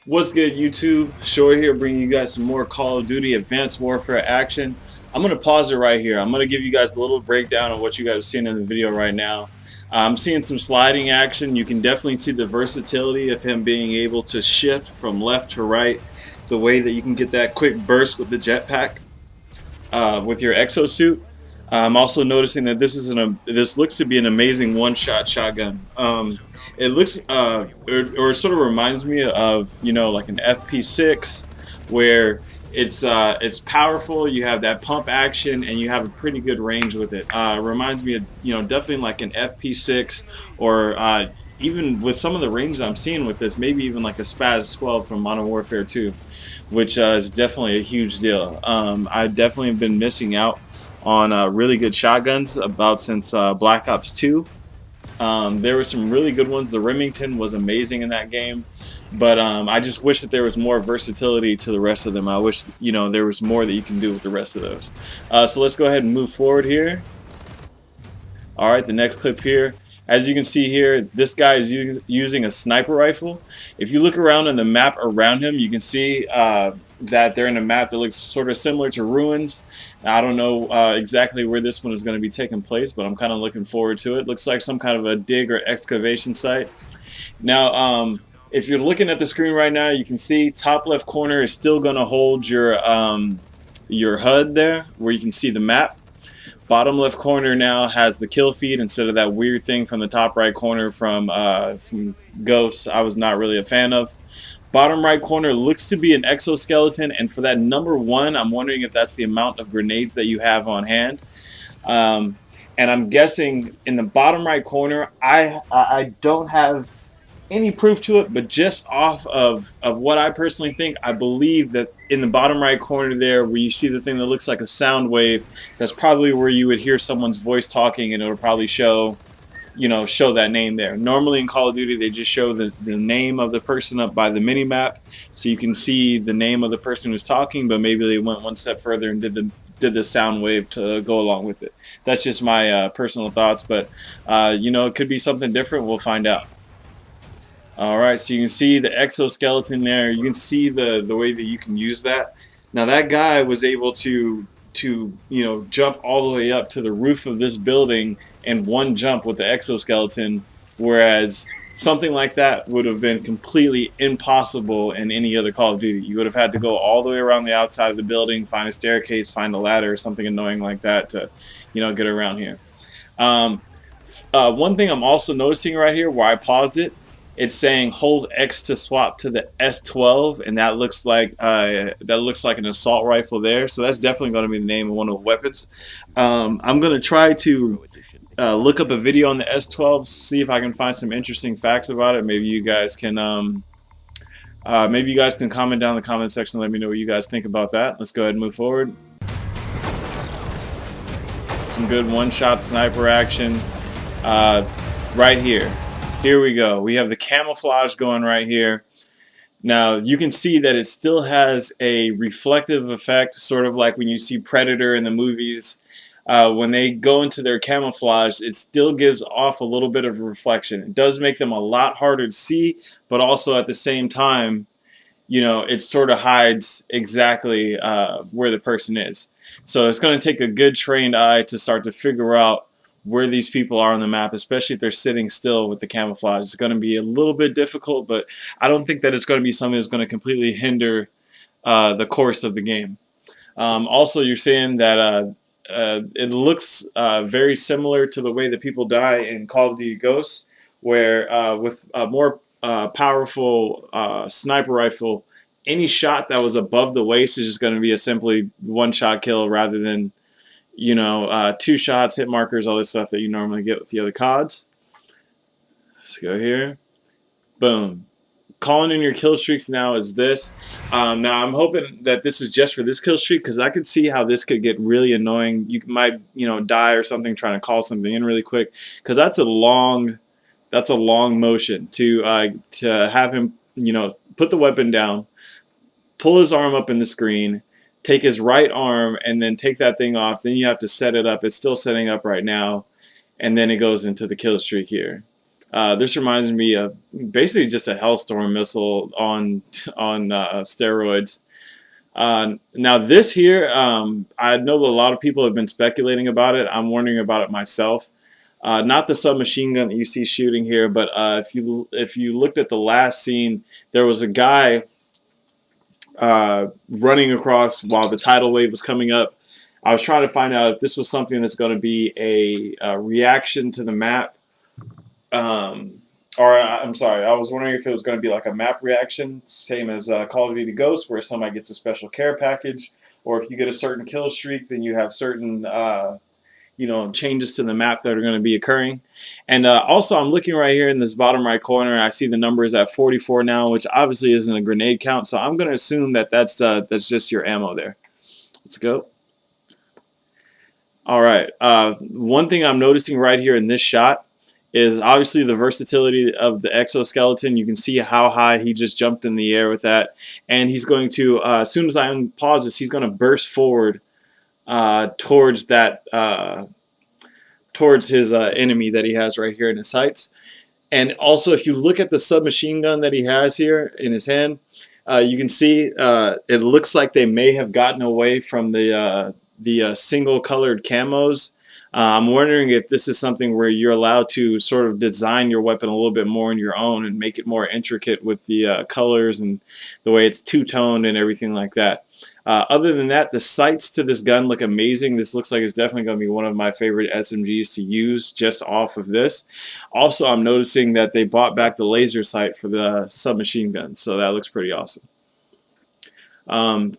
What's good, YouTube? Short here, bringing you guys some more Call of Duty Advanced Warfare action. I'm going to pause it right here. I'm going to give you guys a little breakdown of what you guys are seeing in the video right now. I'm seeing some sliding action. You can definitely see the versatility of him being able to shift from left to right, the way that you can get that quick burst with the jetpack with your exosuit. I'm also noticing that this looks to be an amazing one-shot shotgun. It looks or it sort of reminds me of like an FP6 where it's powerful. You have that pump action and you have a pretty good range with it. Reminds me of definitely like an FP6 or even with some of the ranges I'm seeing with this, maybe even like a Spaz 12 from Modern Warfare 2, which is definitely a huge deal. I definitely have been missing out on really good shotguns about since Black Ops 2. There were some really good ones. The Remington was amazing in that game, but I just wish that there was more versatility to the rest of them. I wish there was more that you can do with the rest of those. So let's go ahead and move forward here. All right, the next clip here. As you can see here, this guy is using a sniper rifle. If you look around on the map around him, you can see that they're in a map that looks sort of similar to Ruins. I don't know exactly where this one is going to be taking place, but I'm kind of looking forward to it. Looks like some kind of a dig or excavation site. Now, if you're looking at the screen right now, you can see top left corner is still going to hold your HUD there, where you can see the map. Bottom left corner now has the kill feed instead of that weird thing from the top right corner from Ghosts. I was not really a fan of. Bottom right corner looks to be an exoskeleton, and for that number 1, I'm wondering if that's the amount of grenades that you have on hand. And I'm guessing in the bottom right corner, I don't have any proof to it, but just off of what I personally think, I believe that in the bottom right corner there, where you see the thing that looks like a sound wave, that's probably where you would hear someone's voice talking, and it'll probably show that name there. Normally in Call of Duty, they just show the name of the person up by the mini map, so you can see the name of the person who's talking, but maybe they went one step further and did the sound wave to go along with it. That's just my personal thoughts, but it could be something different. We'll find out. Alright, so you can see the exoskeleton there. You can see the way that you can use that. Now that guy was able to jump all the way up to the roof of this building in one jump with the exoskeleton, whereas something like that would have been completely impossible in any other Call of Duty. You would have had to go all the way around the outside of the building, find a staircase, find a ladder, or something annoying like that to get around here. One thing I'm also noticing right here, where I paused it, it's saying hold X to swap to the S12, and that looks like an assault rifle there. So that's definitely going to be the name of one of the weapons. I'm going to try to look up a video on the S12, see if I can find some interesting facts about it. Maybe you guys can comment down in the comment section. Let me know what you guys think about that. Let's go ahead and move forward. Some good one-shot sniper action right here. Here we go. We have the camouflage going right here. Now you can see that it still has a reflective effect, sort of like when you see Predator in the movies. When they go into their camouflage, it still gives off a little bit of reflection. It does make them a lot harder to see, but also at the same time, it sort of hides exactly where the person is. So it's going to take a good trained eye to start to figure out where these people are on the map, especially if they're sitting still with the camouflage. It's going to be a little bit difficult, but I don't think that it's going to be something that's going to completely hinder the course of the game. Also, you're saying that it looks very similar to the way that people die in Call of Duty Ghosts, where with a more powerful sniper rifle, any shot that was above the waist is just going to be a simply one-shot kill rather than 2 shots, hit markers, all this stuff that you normally get with the other CODs. Let's go here. Boom. Calling in your kill streaks now is this. Now I'm hoping that this is just for this kill streak, because I could see how this could get really annoying. You might die or something trying to call something in really quick, because that's a long motion to have him put the weapon down, pull his arm up in the screen, take his right arm, and then take that thing off. Then you have to set it up. It's still setting up right now, and then it goes into the kill streak here. This reminds me of basically just a Hellstorm missile on steroids. Now this here, I know a lot of people have been speculating about it. I'm wondering about it myself. Not the submachine gun that you see shooting here, but if you looked at the last scene, there was a guy running across while the tidal wave was coming up. I was trying to find out if this was something that's going to be a reaction to the map. Or I'm sorry, I was wondering if it was going to be like a map reaction, same as Call of Duty Ghosts, where somebody gets a special care package, or if you get a certain kill streak, then you have certain changes to the map that are going to be occurring. And also, I'm looking right here in this bottom right corner. I see the numbers at 44 now, which obviously isn't a grenade count. So I'm going to assume that that's just your ammo there. Let's go. All right. One thing I'm noticing right here in this shot is obviously the versatility of the exoskeleton. You can see how high he just jumped in the air with that. And he's going to, as soon as I unpause this, he's going to burst forward towards that, towards his enemy that he has right here in his sights. And also, if you look at the submachine gun that he has here in his hand, you can see it looks like they may have gotten away from the single colored camos. I'm wondering if this is something where you're allowed to sort of design your weapon a little bit more on your own and make it more intricate with the colors and the way it's two-toned and everything like that. Other than that, the sights to this gun look amazing. This looks like it's definitely going to be one of my favorite SMGs to use just off of this. Also, I'm noticing that they brought back the laser sight for the submachine gun, so that looks pretty awesome.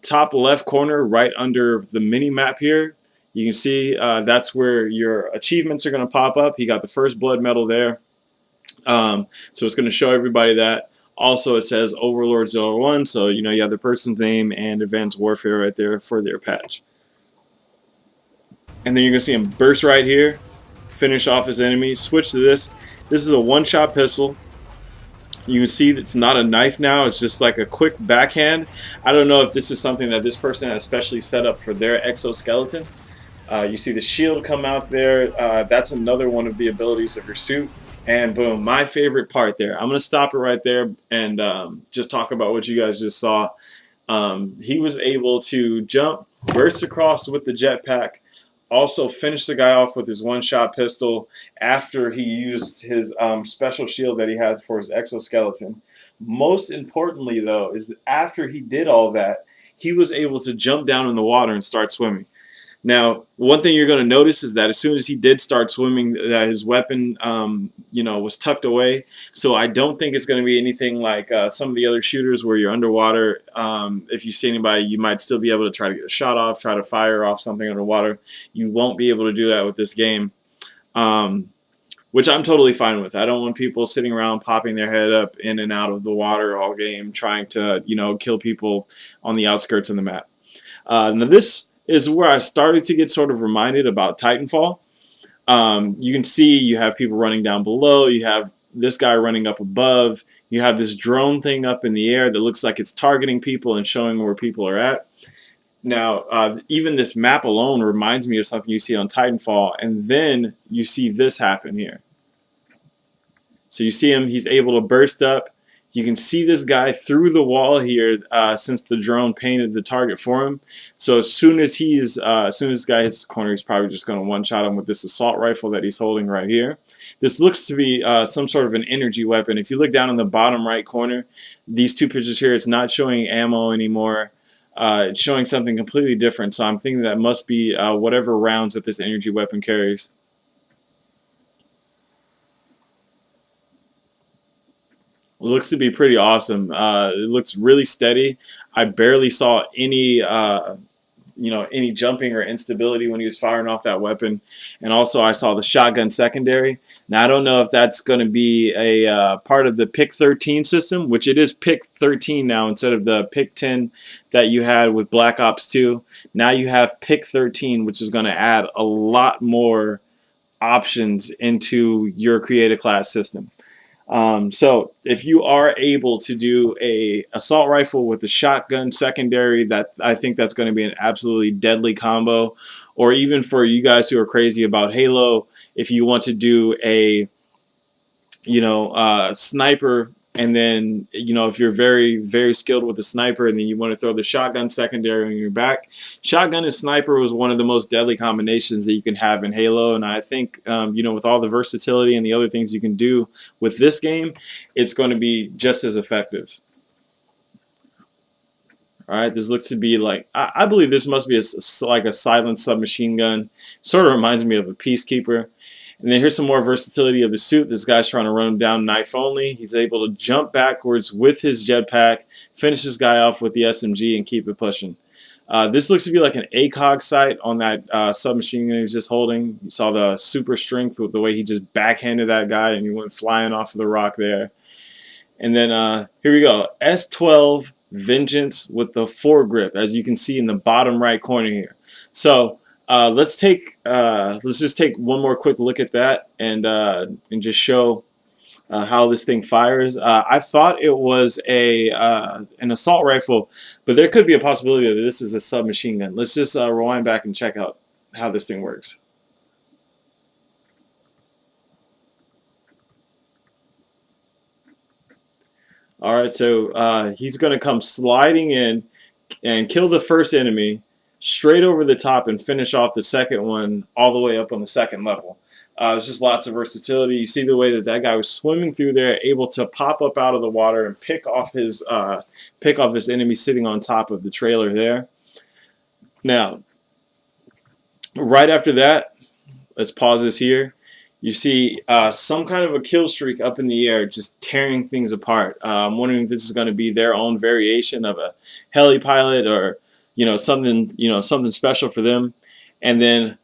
Top left corner, right under the mini map here, you can see that's where your achievements are going to pop up. He got the first blood medal there. So it's going to show everybody that. Also, it says Overlord 01, so you have the person's name and Advanced Warfare right there for their patch. And then you're going to see him burst right here, finish off his enemy, switch to this. This is a one-shot pistol. You can see it's not a knife now, it's just like a quick backhand. I don't know if this is something that this person has specially set up for their exoskeleton. You see the shield come out there. That's another one of the abilities of your suit. And boom, my favorite part there. I'm going to stop it right there and just talk about what you guys just saw. He was able to jump, burst across with the jetpack, also finish the guy off with his one-shot pistol after he used his special shield that he has for his exoskeleton. Most importantly, though, is that after he did all that, he was able to jump down in the water and start swimming. Now, one thing you're going to notice is that as soon as he did start swimming, that his weapon, was tucked away. So I don't think it's going to be anything like some of the other shooters where you're underwater. If you see anybody, you might still be able to try to get a shot off, try to fire off something underwater. You won't be able to do that with this game, which I'm totally fine with. I don't want people sitting around popping their head up in and out of the water all game, trying to, kill people on the outskirts of the map. Now this is where I started to get sort of reminded about Titanfall. You can see you have people running down below, you have this guy running up above, you have this drone thing up in the air that looks like it's targeting people and showing where people are at. Now, even this map alone reminds me of something you see on Titanfall, and then you see this happen here. So you see him, he's able to burst up. You can see this guy through the wall here since the drone painted the target for him. So as soon as this guy hits the corner, he's probably just going to one-shot him with this assault rifle that he's holding right here. This looks to be some sort of an energy weapon. If you look down in the bottom right corner, these two pictures here, it's not showing ammo anymore. It's showing something completely different. So I'm thinking that must be whatever rounds that this energy weapon carries. It looks to be pretty awesome. It looks really steady. I barely saw any, any jumping or instability when he was firing off that weapon. And also, I saw the shotgun secondary. Now, I don't know if that's going to be a part of the PIC 13 system, which it is PIC 13 now instead of the PIC 10 that you had with Black Ops 2. Now you have PIC 13, which is going to add a lot more options into your creative class system. So if you are able to do a assault rifle with the shotgun secondary, I think that's going to be an absolutely deadly combo. Or even for you guys who are crazy about Halo, if you want to do a sniper, and then if you're very very skilled with a sniper, and then you want to throw the shotgun secondary on your back. Shotgun and sniper was one of the most deadly combinations that you can have in Halo, and I think with all the versatility and the other things you can do with this game, it's going to be just as effective. All right, this looks to be like, I believe this must be like a silent submachine gun. Sort of reminds me of a Peacekeeper. And then here's some more versatility of the suit. This guy's trying to run him down knife only. He's able to jump backwards with his jetpack, finish this guy off with the SMG, and keep it pushing. This looks to be like an ACOG sight on that submachine gun he was just holding. You saw the super strength with the way he just backhanded that guy and he went flying off of the rock there. And then here we go, S12 Vengeance with the foregrip, as you can see in the bottom right corner here. So let's just take one more quick look at that and just show how this thing fires. I thought it was an assault rifle, but there could be a possibility that this is a submachine gun. Let's just rewind back and check out how this thing works. All right, so he's going to come sliding in and kill the first enemy straight over the top and finish off the second one all the way up on the second level. There's just lots of versatility. You see the way that that guy was swimming through there, able to pop up out of the water and pick off his enemy sitting on top of the trailer there. Now, right after that, let's pause this here. You see some kind of a kill streak up in the air, just tearing things apart. I'm wondering if this is going to be their own variation of a heli pilot, or something special for them. And then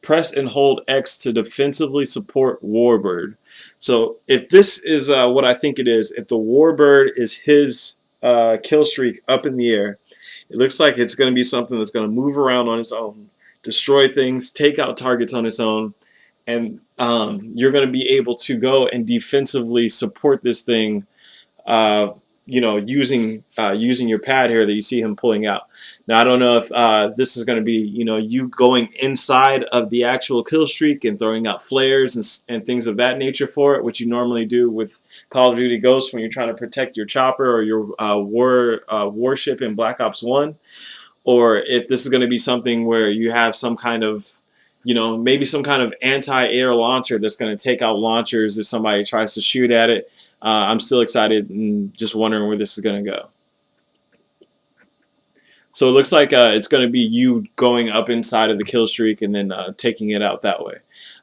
press and hold X to defensively support Warbird. So if this is what I think it is, if the Warbird is his kill streak up in the air, it looks like it's going to be something that's going to move around on its own, destroy things, take out targets on its own. And you're going to be able to go and defensively support this thing, using your pad here that you see him pulling out. Now, I don't know if this is going to be, you going inside of the actual kill streak and throwing out flares and things of that nature for it, which you normally do with Call of Duty Ghosts when you're trying to protect your chopper or your warship in Black Ops 1, or if this is going to be something where you have some kind of maybe some kind of anti-air launcher that's going to take out launchers if somebody tries to shoot at it. I'm still excited and just wondering where this is going to go. So it looks like it's going to be you going up inside of the kill streak and then taking it out that way.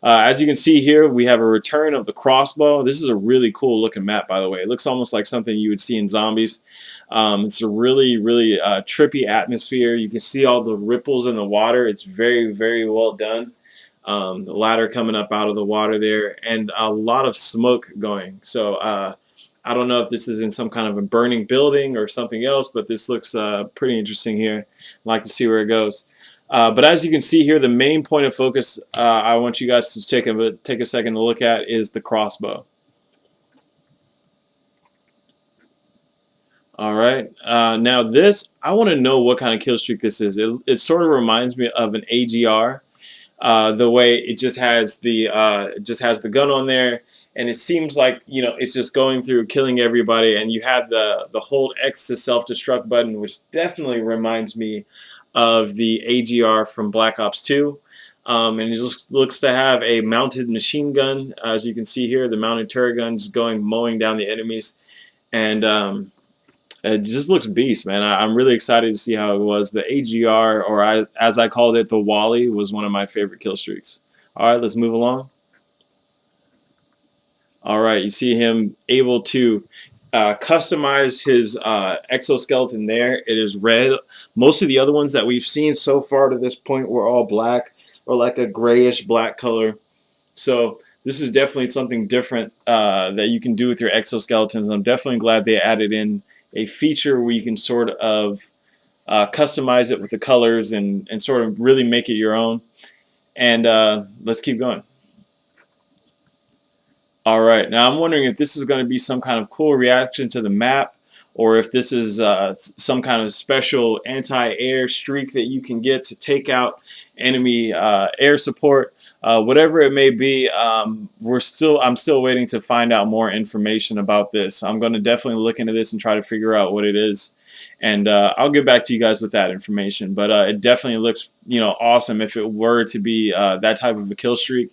As you can see here, we have a return of the crossbow. This is a really cool looking map, by the way. It looks almost like something you would see in Zombies. It's a really, really trippy atmosphere. You can see all the ripples in the water. It's very, very well done. The ladder coming up out of the water there, and a lot of smoke going. So I don't know if this is in some kind of a burning building or something else, but this looks pretty interesting here. I'd like to see where it goes. But as you can see here, the main point of focus I want you guys to take a second to look at is the crossbow. All right. Now this, I want to know what kind of kill streak this is. It sort of reminds me of an AGR. The way it just has the gun on there, and it seems like it's just going through killing everybody, and you have the hold X to self-destruct button, which definitely reminds me of the AGR from Black Ops 2. And it looks to have a mounted machine gun, as you can see here. The mounted turret gun is mowing down the enemies, and it just looks beast, man. I'm really excited to see how it was. The AGR, or as I called it, the Wally, was one of my favorite kill streaks. All right, let's move along. All right, you see him able to customize his exoskeleton there. It is red. Most of the other ones that we've seen so far to this point were all black, or like a grayish black color. So this is definitely something different that you can do with your exoskeletons. I'm definitely glad they added in a feature where you can sort of customize it with the colors and sort of really make it your own. And let's keep going. All right, now I'm wondering if this is going to be some kind of cool reaction to the map, or if this is some kind of special anti-air streak that you can get to take out enemy air support. Whatever it may be, I'm still waiting to find out more information about this. I'm going to definitely look into this and try to figure out what it is, and I'll get back to you guys with that information. But it definitely looks, awesome if it were to be that type of a kill streak.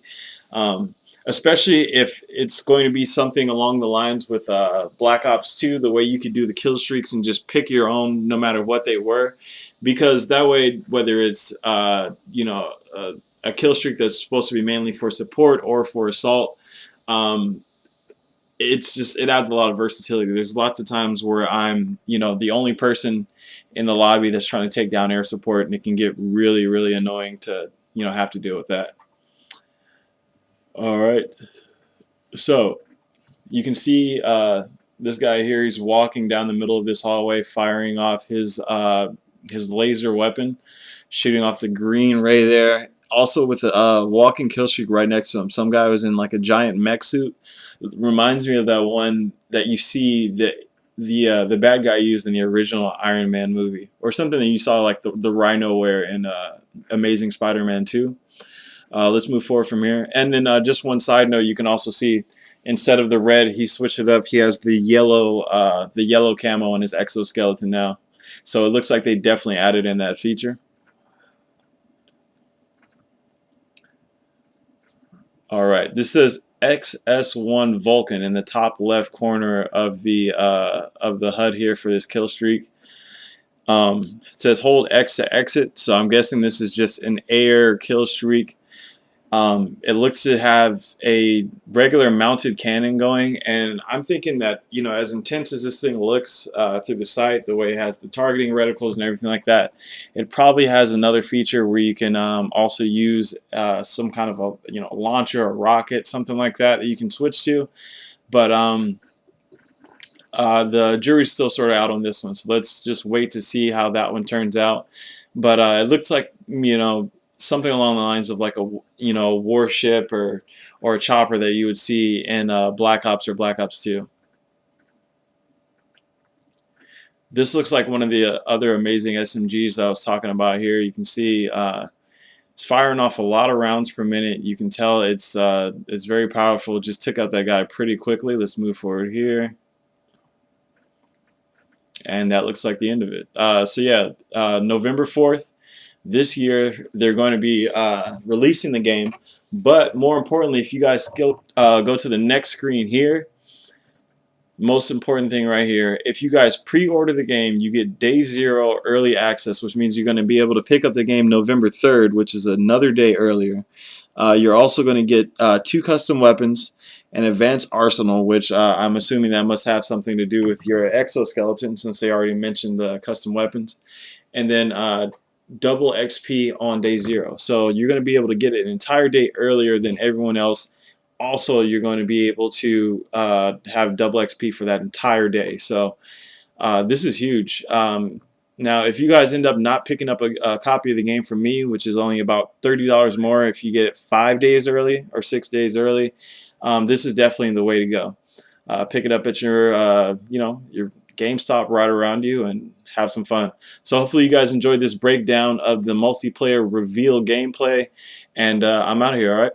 Especially if it's going to be something along the lines with Black Ops 2, the way you could do the kill streaks and just pick your own no matter what they were, because that way, whether it's a kill streak that's supposed to be mainly for support or for assault, it adds a lot of versatility. There's lots of times where I'm the only person in the lobby that's trying to take down air support, and it can get really, really annoying to have to deal with that. All right, so you can see this guy here. He's walking down the middle of this hallway, firing off his laser weapon, shooting off the green ray there. Also with a walking kill streak right next to him. Some guy was in like a giant mech suit. It reminds me of that one that you see that the bad guy used in the original Iron Man movie, or something that you saw like the Rhino wear in Amazing Spider-Man 2. Let's move forward from here. And then just one side note, you can also see instead of the red, he switched it up. He has the yellow camo on his exoskeleton now. So it looks like they definitely added in that feature. All right, this says XS1 Vulcan in the top left corner of the HUD here for this kill streak. It says hold X to exit, so I'm guessing this is just an air kill streak. It looks to have a regular mounted cannon going, and I'm thinking that, as intense as this thing looks through the sight, the way it has the targeting reticles and everything like that, it probably has another feature where you can also use some kind of a launcher or rocket, something like that you can switch to. But the jury's still sort of out on this one, so let's just wait to see how that one turns out. But it looks like, something along the lines of like a warship or a chopper that you would see in Black Ops or Black Ops 2. This looks like one of the other amazing SMGs I was talking about here. You can see it's firing off a lot of rounds per minute. You can tell it's very powerful. Just took out that guy pretty quickly. Let's move forward here. And that looks like the end of it. So yeah, November 4th. This year they're going to be releasing the game, but more importantly, if you guys go to the next screen here, most important thing right here, if you guys pre-order the game, you get day 0 early access, which means you're going to be able to pick up the game November 3rd, which is another day earlier. You're also going to get 2 custom weapons, an advanced arsenal, which I'm assuming that must have something to do with your exoskeleton, since they already mentioned the custom weapons, and then double XP on day 0. So you're going to be able to get it an entire day earlier than everyone else. Also, you're going to be able to have double XP for that entire day. So this is huge. Now, if you guys end up not picking up a copy of the game from me, which is only about $30 more if you get it 5 days early or 6 days early, this is definitely the way to go. Pick it up at your your GameStop right around you and have some fun. So hopefully you guys enjoyed this breakdown of the multiplayer reveal gameplay, and I'm out of here. All right.